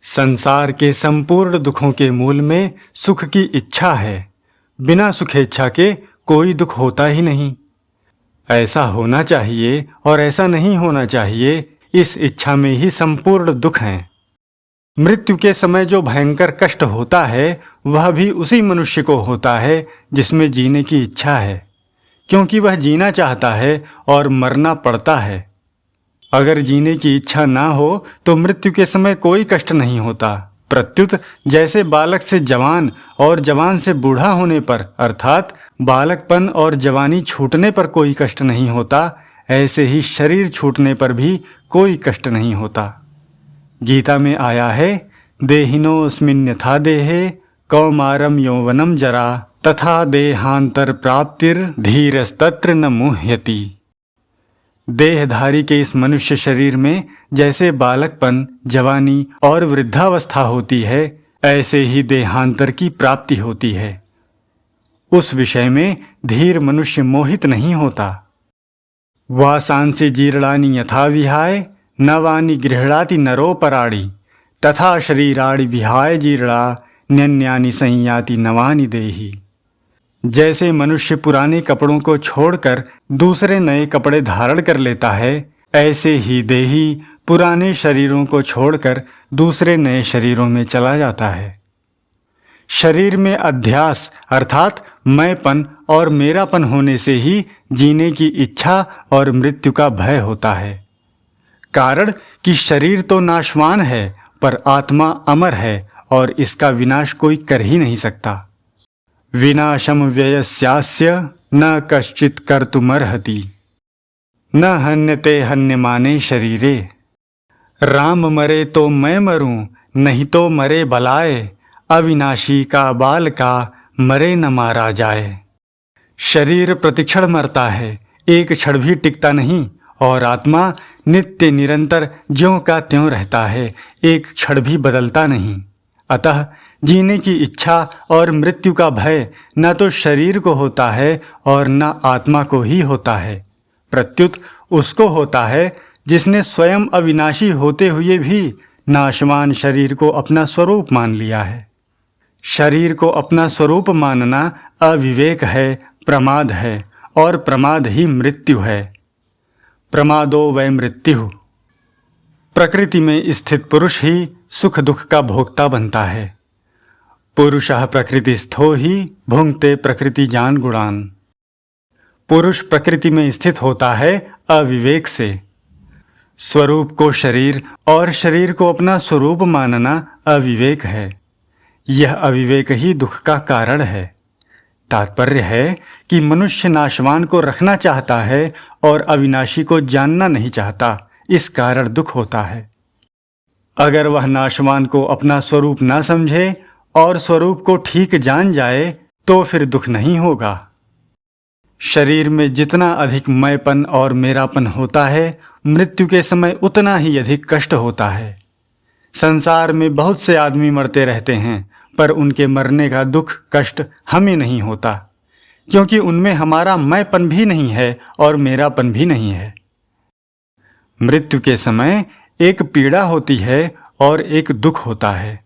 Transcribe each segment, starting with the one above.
संसार के संपूर्ण दुखों के मूल में सुख की इच्छा है। बिना सुखेच्छा के कोई दुख होता ही नहीं। ऐसा होना चाहिए और ऐसा नहीं होना चाहिए, इस इच्छा में ही संपूर्ण दुख हैं। मृत्यु के समय जो भयंकर कष्ट होता है वह भी उसी मनुष्य को होता है जिसमें जीने की इच्छा है, क्योंकि वह जीना चाहता है और मरना पड़ता है। अगर जीने की इच्छा ना हो तो मृत्यु के समय कोई कष्ट नहीं होता। प्रत्युत जैसे बालक से जवान और जवान से बूढ़ा होने पर अर्थात बालकपन और जवानी छूटने पर कोई कष्ट नहीं होता, ऐसे ही शरीर छूटने पर भी कोई कष्ट नहीं होता। गीता में आया है, देहिनोऽस्मिन् यथा देहे कौमारम यौवनम जरा तथा देहांतर प्राप्तिर्धीरस्तत्र न मुह्यति। देहधारी के इस मनुष्य शरीर में जैसे बालकपन, जवानी और वृद्धावस्था होती है, ऐसे ही देहांतर की प्राप्ति होती है। उस विषय में धीर मनुष्य मोहित नहीं होता। वासांसि जीर्णानि यथा विहाय नवानि गृह्णाति नरोपराणि तथा शरीराणि विहाय जीर्णा न्यन्यानि संयाति नवानि देहि। जैसे मनुष्य पुराने कपड़ों को छोड़कर दूसरे नए कपड़े धारण कर लेता है, ऐसे ही देही पुराने शरीरों को छोड़कर दूसरे नए शरीरों में चला जाता है। शरीर में अध्यास अर्थात मैंपन और मेरापन होने से ही जीने की इच्छा और मृत्यु का भय होता है। कारण कि शरीर तो नाशवान है पर आत्मा अमर है और इसका विनाश कोई कर ही नहीं सकता। विनाशम व्ययस्यास्य न कश्चित् कर्तुमर्हति न हन्यते हन्यमाने शरीरे। राम मरे तो मैं मरूं, नहीं तो मरे बलाए, अविनाशी का बाल का मरे न मारा जाए। शरीर प्रतिक्षण मरता है, एक क्षण भी टिकता नहीं, और आत्मा नित्य निरंतर ज्यों का त्यों रहता है, एक क्षण भी बदलता नहीं। अतः जीने की इच्छा और मृत्यु का भय न तो शरीर को होता है और न आत्मा को ही होता है, प्रत्युत उसको होता है जिसने स्वयं अविनाशी होते हुए भी नाशवान शरीर को अपना स्वरूप मान लिया है। शरीर को अपना स्वरूप मानना अविवेक है, प्रमाद है, और प्रमाद ही मृत्यु है। प्रमादो वै मृत्यु। प्रकृति में स्थित पुरुष ही सुख दुख का भोक्ता बनता है। पुरुषः प्रकृतिस्थो ही भुंक्ते प्रकृति जान गुणान। पुरुष प्रकृति में स्थित होता है अविवेक से। स्वरूप को शरीर और शरीर को अपना स्वरूप मानना अविवेक है। यह अविवेक ही दुख का कारण है। तात्पर्य है कि मनुष्य नाशवान को रखना चाहता है और अविनाशी को जानना नहीं चाहता, इस कारण दुख होता है। अगर वह नाशवान को अपना स्वरूप न समझे और स्वरूप को ठीक जान जाए तो फिर दुख नहीं होगा। शरीर में जितना अधिक मैंपन और मेरापन होता है, मृत्यु के समय उतना ही अधिक कष्ट होता है। संसार में बहुत से आदमी मरते रहते हैं, पर उनके मरने का दुख कष्ट हमें नहीं होता, क्योंकि उनमें हमारा मैंपन भी नहीं है और मेरापन भी नहीं है। मृत्यु के समय एक पीड़ा होती है और एक दुख होता है।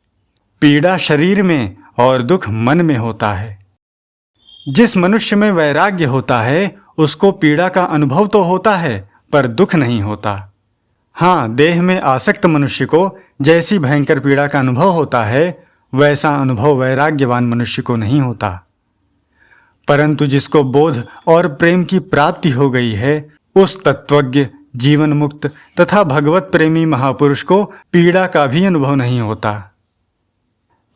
पीड़ा शरीर में और दुख मन में होता है। जिस मनुष्य में वैराग्य होता है उसको पीड़ा का अनुभव तो होता है पर दुख नहीं होता। हाँ, देह में आसक्त मनुष्य को जैसी भयंकर पीड़ा का अनुभव होता है वैसा अनुभव वैराग्यवान मनुष्य को नहीं होता। परंतु जिसको बोध और प्रेम की प्राप्ति हो गई है, उस तत्वज्ञ, जीवन मुक्त तथा भगवत प्रेमी महापुरुष को पीड़ा का भी अनुभव नहीं होता।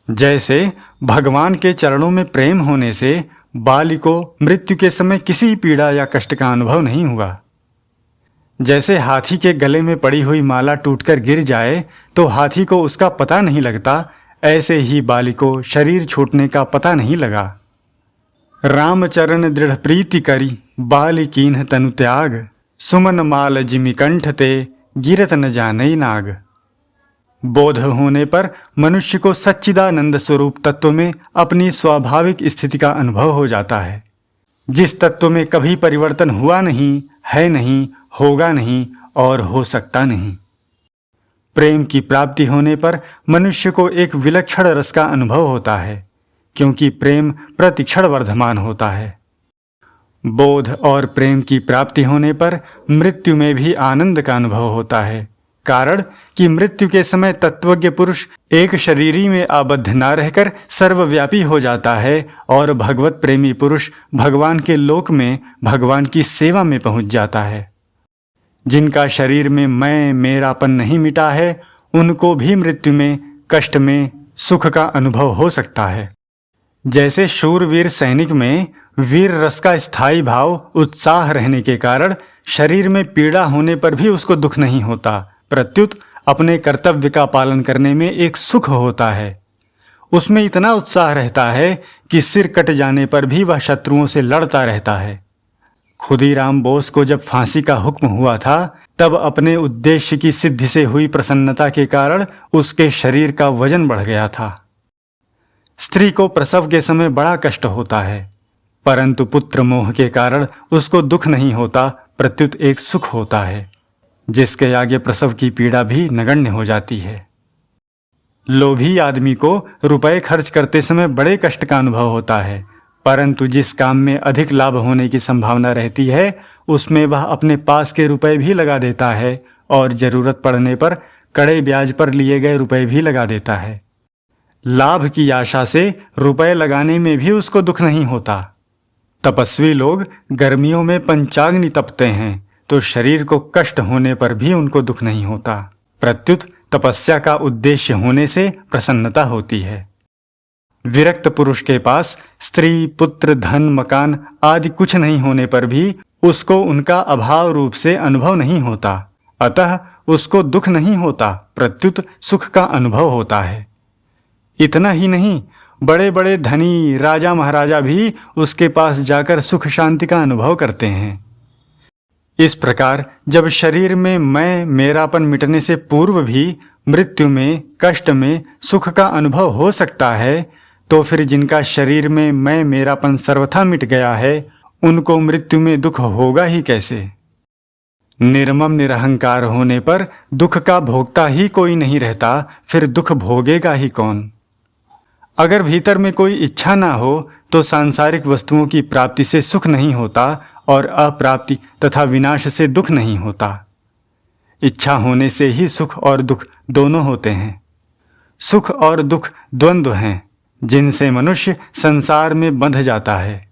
जैसे भगवान के चरणों में प्रेम होने से बाली को मृत्यु के समय किसी पीड़ा या कष्ट का अनुभव नहीं हुआ। जैसे हाथी के गले में पड़ी हुई माला टूटकर गिर जाए तो हाथी को उसका पता नहीं लगता, ऐसे ही बाली को शरीर छूटने का पता नहीं लगा। रामचरण दृढ़ प्रीति करी बाली कीन्ह तनु त्याग, सुमन माल जिमि कंठ ते गिरत न जानई नाग। बोध होने पर मनुष्य को सच्चिदानंद स्वरूप तत्व में अपनी स्वाभाविक स्थिति का अनुभव हो जाता है, जिस तत्व में कभी परिवर्तन हुआ नहीं, है नहीं, होगा नहीं और हो सकता नहीं। प्रेम की प्राप्ति होने पर मनुष्य को एक विलक्षण रस का अनुभव होता है, क्योंकि प्रेम प्रतिक्षण वर्धमान होता है। बोध और प्रेम की प्राप्ति होने पर मृत्यु में भी आनंद का अनुभव होता है, कारण कि मृत्यु के समय तत्वज्ञ पुरुष एक शरीरी में आबद्ध न रहकर सर्वव्यापी हो जाता है और भगवत प्रेमी पुरुष भगवान के लोक में भगवान की सेवा में पहुंच जाता है। जिनका शरीर में मैं मेरापन नहीं मिटा है, उनको भी मृत्यु में, कष्ट में, सुख का अनुभव हो सकता है। जैसे शूरवीर सैनिक में वीर रस का स्थायी भाव, उत्साह रहने के कारण शरीर में पीड़ा होने पर भी उसको दुख नहीं होता, प्रत्युत अपने कर्तव्य का पालन करने में एक सुख होता है। उसमें इतना उत्साह रहता है कि सिर कट जाने पर भी वह शत्रुओं से लड़ता रहता है। खुदीराम बोस को जब फांसी का हुक्म हुआ था, तब अपने उद्देश्य की सिद्धि से हुई प्रसन्नता के कारण उसके शरीर का वजन बढ़ गया था। स्त्री को प्रसव के समय बड़ा कष्ट होता है, परंतु पुत्र मोह के कारण उसको दुख नहीं होता, प्रत्युत एक सुख होता है, जिसके आगे प्रसव की पीड़ा भी नगण्य हो जाती है। लोभी आदमी को रुपए खर्च करते समय बड़े कष्ट का अनुभव होता है, परंतु जिस काम में अधिक लाभ होने की संभावना रहती है, उसमें वह अपने पास के रुपए भी लगा देता है और जरूरत पड़ने पर कड़े ब्याज पर लिए गए रुपए भी लगा देता है। लाभ की आशा से रुपए लगाने में भी उसको दुख नहीं होता। तपस्वी लोग गर्मियों में पंचाग्नि तपते हैं, तो शरीर को कष्ट होने पर भी उनको दुख नहीं होता, प्रत्युत तपस्या का उद्देश्य होने से प्रसन्नता होती है। विरक्त पुरुष के पास स्त्री, पुत्र, धन, मकान आदि कुछ नहीं होने पर भी उसको उनका अभाव रूप से अनुभव नहीं होता, अतः उसको दुख नहीं होता, प्रत्युत सुख का अनुभव होता है। इतना ही नहीं, बड़े बड़े धनी राजा महाराजा भी उसके पास जाकर सुख शांति का अनुभव करते हैं। इस प्रकार जब शरीर में मैं मेरापन मिटने से पूर्व भी मृत्यु में, कष्ट में सुख का अनुभव हो सकता है, तो फिर जिनका शरीर में मैं मेरापन सर्वथा मिट गया है, उनको मृत्यु में दुख होगा ही कैसे। निर्मम निरहंकार होने पर दुख का भोगता ही कोई नहीं रहता, फिर दुख भोगेगा ही कौन। अगर भीतर में कोई इच्छा ना हो तो सांसारिक वस्तुओं की प्राप्ति से सुख नहीं होता और अप्राप्ति तथा विनाश से दुख नहीं होता। इच्छा होने से ही सुख और दुख दोनों होते हैं। सुख और दुख द्वंद्व हैं, जिनसे मनुष्य संसार में बंध जाता है।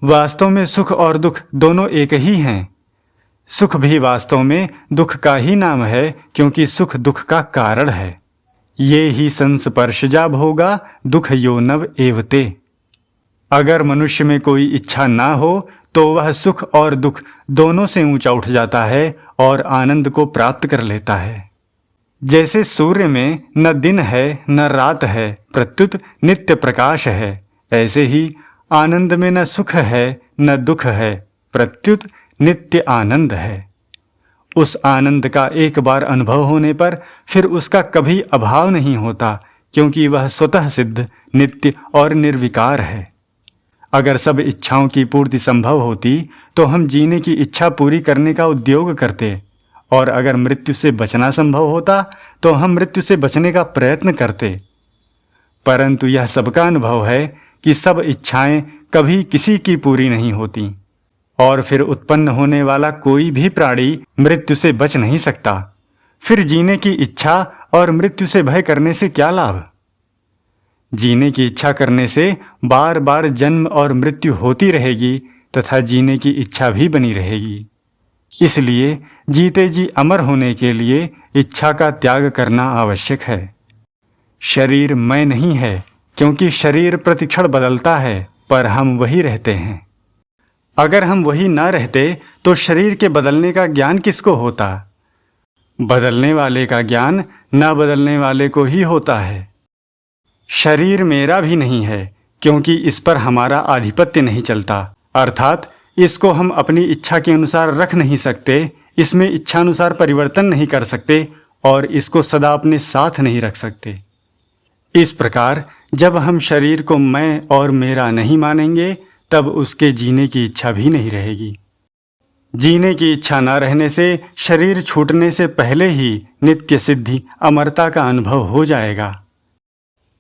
वास्तव में सुख और दुख दोनों एक ही हैं। सुख भी वास्तव में दुख का ही नाम है, क्योंकि सुख दुख का कारण है। ये ही संस्पर्शजा भोगा दुख यो नव एवते। अगर मनुष्य में कोई इच्छा ना हो तो वह सुख और दुख दोनों से ऊंचा उठ जाता है और आनंद को प्राप्त कर लेता है। जैसे सूर्य में न दिन है न रात है, प्रत्युत नित्य प्रकाश है, ऐसे ही आनंद में न सुख है न दुख है, प्रत्युत नित्य आनंद है। उस आनंद का एक बार अनुभव होने पर फिर उसका कभी अभाव नहीं होता, क्योंकि वह स्वतः सिद्ध, नित्य और निर्विकार है। अगर सब इच्छाओं की पूर्ति संभव होती तो हम जीने की इच्छा पूरी करने का उद्योग करते, और अगर मृत्यु से बचना संभव होता तो हम मृत्यु से बचने का प्रयत्न करते। परंतु यह सबका अनुभव है कि सब इच्छाएं कभी किसी की पूरी नहीं होती, और फिर उत्पन्न होने वाला कोई भी प्राणी मृत्यु से बच नहीं सकता। फिर जीने की इच्छा और मृत्यु से भय करने से क्या लाभ। जीने की इच्छा करने से बार बार जन्म और मृत्यु होती रहेगी तथा जीने की इच्छा भी बनी रहेगी। इसलिए जीते जी अमर होने के लिए इच्छा का त्याग करना आवश्यक है। शरीर मैं नहीं है, क्योंकि शरीर प्रतिक्षण बदलता है, पर हम वही रहते हैं। अगर हम वही ना रहते तो शरीर के बदलने का ज्ञान किसको होता। बदलने वाले का ज्ञान ना बदलने वाले को ही होता है। शरीर मेरा भी नहीं है, क्योंकि इस पर हमारा आधिपत्य नहीं चलता, अर्थात इसको हम अपनी इच्छा के अनुसार रख नहीं सकते, इसमें इच्छानुसार परिवर्तन नहीं कर सकते और इसको सदा अपने साथ नहीं रख सकते। इस प्रकार जब हम शरीर को मैं और मेरा नहीं मानेंगे, तब उसके जीने की इच्छा भी नहीं रहेगी। जीने की इच्छा न रहने से शरीर छूटने से पहले ही नित्य सिद्धि अमरता का अनुभव हो जाएगा।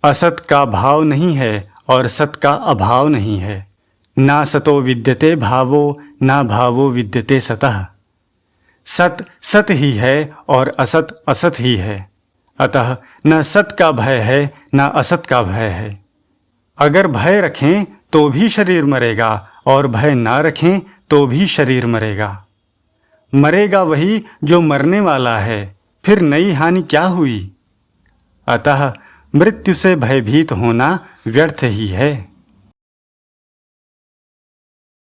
असत का भाव नहीं है और सत का अभाव नहीं है। ना सतो विद्यते भावो ना भावो विद्यते सतः। सत सत ही है और असत असत ही है। अतः न सत का भय है न असत का भय है। अगर भय रखें तो भी शरीर मरेगा और भय ना रखें तो भी शरीर मरेगा। मरेगा वही जो मरने वाला है, फिर नई हानि क्या हुई। अतः मृत्यु से भयभीत होना व्यर्थ ही है।